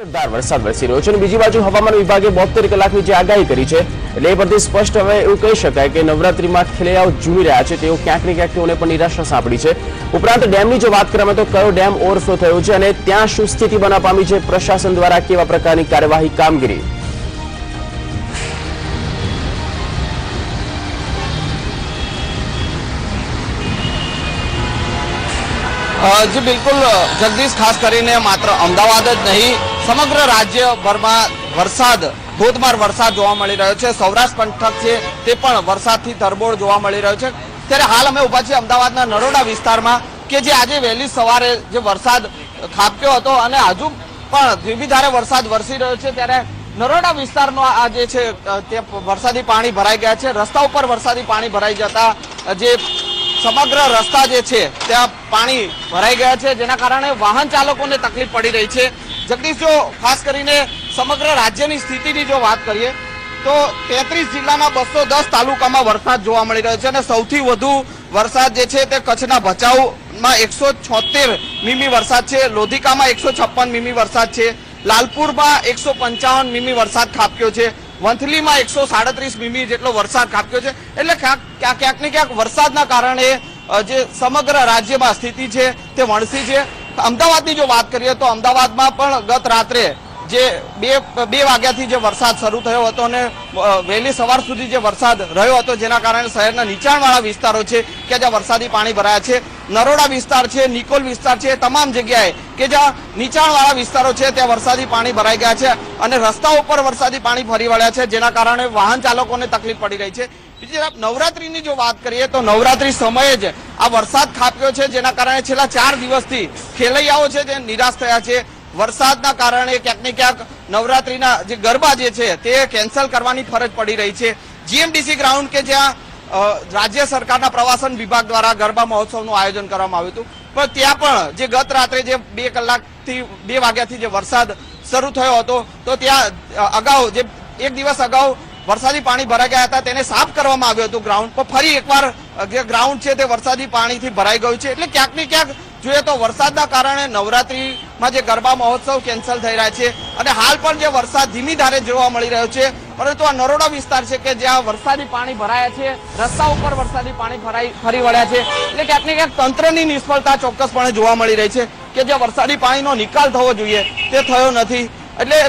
વરસાદ વરસી રહ્યો છે અને બીજી બાજુ હવામાન વિભાગે 72 કલાકની જે આગાહી કરી છે એટલે એ પરથી સ્પષ્ટ હવે એવું કહી શકાય કે નવરાત્રીમાં ખેલૈયાઓ ઝૂમી રહ્યા છે તેઓ ક્યાંક ને ક્યાંક તેઓને પણ નિરાશા સાંપડી છે। ઉપરાંત ડેમની જો વાત કરવામાં તો કયો ડેમ ઓવરફ્લો થયો છે અને ત્યાં શું સ્થિતિ બનવા પામી છે, પ્રશાસન દ્વારા કેવા પ્રકારની કાર્યવાહી કામગીરી। जी बिल्कुल जगदीश, खास करीने मात्र अमदावाद ज नहीं समग्र राज्यभરમાં વરસાદ ધોધમાર વરસાદ જોવા મળી રહ્યો છે। સૌરાષ્ટ્ર પંથક છે તે પણ વરસાદથી તરબોળ જોવા મળી રહ્યો છે। ત્યારે હાલ અમે ઉભા છીએ અમદાવાદના નરોડા વિસ્તારમાં કે જે આજે વહેલી સવારે જે વરસાદ ખાબક્યો હતો અને હજુ પણ ધીમીધારે વરસાદ વરસી રહ્યો છે। ત્યારે નરોડા વિસ્તારનો આ જે છે તે વરસાદી પાણી ભરાઈ ગયા છે। રસ્તા ઉપર વરસાદી પાણી ભરાઈ જતા જે સમગ્ર રસ્તા જે છે ત્યાં પાણી ભરાઈ ગયા છે, જેના કારણે વાહન ચાલકોને તકલીફ પડી રહી છે। જગદીશ, જો ખાસ કરીને સમગ્ર રાજ્યની સ્થિતિની જો વાત કરીએ તો 33 જિલ્લાના 210 તાલુકામાં વરસાદ જોવા મળી રહ્યો છે અને સૌથી વધુ વરસાદ જે છે તે કચ્છના ભચાઉમાં 176 મીમી વરસાદ છે, લોધિકામાં 156 મીમી વરસાદ છે, લાલપુરમાં 155 મીમી વરસાદ ખાબક્યો છે, વંથલીમાં 137 મીમી જેટલો વરસાદ ખાબક્યો છે। એટલે ક્યાંક ને ક્યાંક વરસાદના કારણે જે સમગ્ર રાજ્યમાં સ્થિતિ છે તે વણસી છે। અમદાવાદની જો વાત કરીએ તો અમદાવાદમાં પણ ગત રાત્રે જે બે વાગ્યાથી જે વરસાદ શરૂ થયો હતો અને વહેલી સવાર સુધી જે વરસાદ રહ્યો હતો, જેના કારણે શહેરના નીચાણવાળા વિસ્તારો છે કે જ્યાં વરસાદી પાણી ભરાયા છે, નરોડા વિસ્તાર છે, નિકોલ વિસ્તાર છે, તમામ જગ્યાએ કે જ્યાં નીચાણવાળા વિસ્તારો છે ત્યાં વરસાદી પાણી ભરાઈ ગયા છે અને રસ્તાઓ ઉપર વરસાદી પાણી ફરી વળ્યા છે, જેના કારણે વાહન ચાલકોને તકલીફ પડી રહી છે। બીજી તરફ નવરાત્રીની જો વાત કરીએ તો નવરાત્રી સમયે જ આ વરસાદ ખાબક્યો છે, જેના કારણે છેલ્લા 4 દિવસથી ખેલૈયાઓ છે તે નિરાશ થયા છે। વરસાદના કારણે ક્યાંક ને ક્યાંક નવરાત્રીના જે ગરબા જે છે તે કેન્સલ કરવાની ફરજ પડી રહી છે। જીએમડીસી ગ્રાઉન્ડ કે જ્યાં રાજ્ય સરકારના પ્રવાસન વિભાગ દ્વારા ગરબા મહોત્સવનું આયોજન કરવામાં આવ્યું હતું, પણ ત્યાં પણ જે ગત રાત્રે જે 2 વાગ્યાથી જે વરસાદ શરૂ થયો હતો તો ત્યાં અગાઉ જે એક દિવસ અગાઉ વરસાદી પાણી ભરાઈ ગયા હતા તેને સાફ કરવામાં આવ્યું હતું ગ્રાઉન્ડ, પણ ફરી એકવાર જે ગ્રાઉન્ડ છે તે વરસાદી પાણીથી ભરાઈ ગયું છે। એટલે ક્યાંક ને ક્યાંક જોઈએ તો વરસાદના કારણે નવરાત્રીમાં જે ગરબા મહોત્સવ કેન્સલ થઈ રહ્યા છે અને હાલ પણ જે વરસાદ ધીમી ધારે જોવા મળી રહ્યો છે, પરંતુ આ નરોડા વિસ્તાર છે કે જ્યાં વરસાદી પાણી ભરાયા છે, રસ્તા ઉપર વરસાદી પાણી ફરી વળ્યા છે। એટલે ક્યાંક ને ક્યાંક તંત્રની નિષ્ફળતા ચોક્કસપણે જોવા મળી રહી છે કે જે વરસાદી પાણીનો નિકાલ થવો જોઈએ તે થયો નથી। એટલે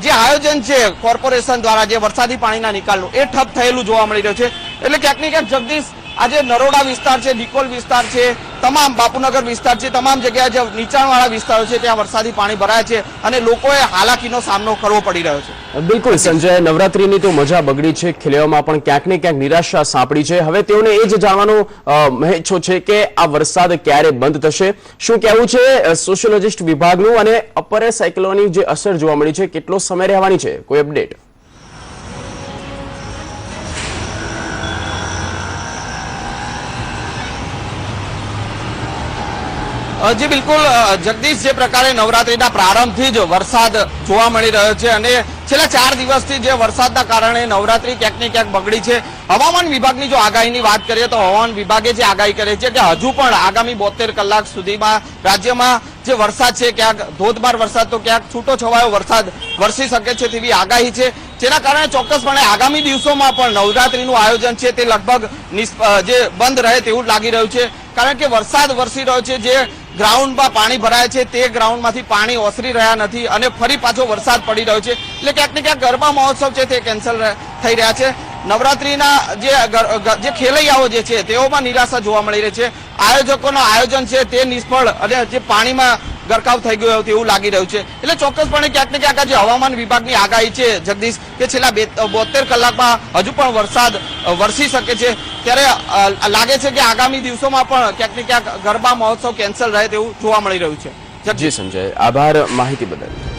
જે આયોજન છે કોર્પોરેશન દ્વારા જે વરસાદી પાણીના નિકાલનું એ ઠપ થયેલું જોવા મળી રહ્યું છે। એટલે ક્યાંક ને ક્યાંક જગદીશ, આજે નરોડા વિસ્તાર છે, નિકોલ વિસ્તાર છે, તમામ બાપુનગર વિસ્તાર છે, તમામ જગ્યાએ જે નીચાણવાળા વિસ્તારો છે ત્યાં વરસાદી પાણી ભરાયા છે અને લોકોએ હાલાકીનો સામનો કરવો પડી રહ્યો છે। બિલકુલ સંજય, નવરાત્રીની તો મજા બગડી છે, ખેલૈયાઓમાં પણ ક્યાંક ને ક્યાંક નિરાશા સાંપડી છે। હવે તેઓને એ જ જાણવાનો મહેચ્છો છે કે આ વરસાદ ક્યારે બંધ થશે, શું કહેવું છે સોશિયોલોજિસ્ટ વિભાગનું અને અપર સાયક્લોનની જે અસર જોવા મળી છે કેટલો સમય રહેવાની છે, કોઈ અપડેટ? જી બિલકુલ જગદીશ, જે પ્રકારે નવરાત્રીના પ્રારંભથી જ વરસાદ જોવા મળી રહ્યો છે અને છેલ્લા 4 દિવસથી જે વરસાદના કારણે નવરાત્રી ક્યાંક ને ક્યાંક બગડી છે। હવામાન વિભાગની જો આગાહીની વાત કરીએ તો હવામાન વિભાગે જે આગાહી કરી છે કે હજુ પણ આગામી 72 કલાક સુધીમાં રાજ્યમાં જે વરસાદ છે ક્યાંક ધોધમાર વરસાદ તો ક્યાંક છૂટો છવાયો વરસાદ વરસી શકે છે તેવી આગાહી છે, જેના કારણે ચોક્કસપણે આગામી દિવસોમાં પણ નવરાત્રીનું આયોજન છે તે લગભગ જે બંધ રહે તેવું લાગી રહ્યું છે, કારણ કે વરસાદ વરસી રહ્યો છે, જે ગ્રાઉન્ડમાં પાણી ભરાય છે તે ગ્રાઉન્ડમાંથી પાણી ઓસરી રહ્યા નથી અને ફરી પાછો વરસાદ પડી રહ્યો છે। એટલે ક્યાંક ને ક્યાંક ગરબા મહોત્સવ છે તે કેન્સલ થઈ રહ્યા છે। નવરાત્રીના જે ખેલૈયાઓ જે છે તેઓમાં નિરાશા જોવા મળી રહી છે, આયોજકોનું આયોજન છે તે નિષ્ફળ અને જે પાણીમાં ગરકાવ થઈ ગયો તેવું લાગી રહ્યું છે। એટલે ચોક્કસપણે ક્યાંક ને ક્યાંક જે હવામાન વિભાગની આગાહી છે જગદીશ કે છેલ્લા 72 કલાકમાં હજુ પણ વરસાદ વરસી શકે છે, ત્યારે લાગે છે કે આગામી દિવસોમાં પણ ક્યાંક ને ક્યાંક ગરબા મહોત્સવ કેન્સલ રહે તેવું જોવા મળી રહ્યું છે। જી સંજય, આભાર માહિતી બદલ।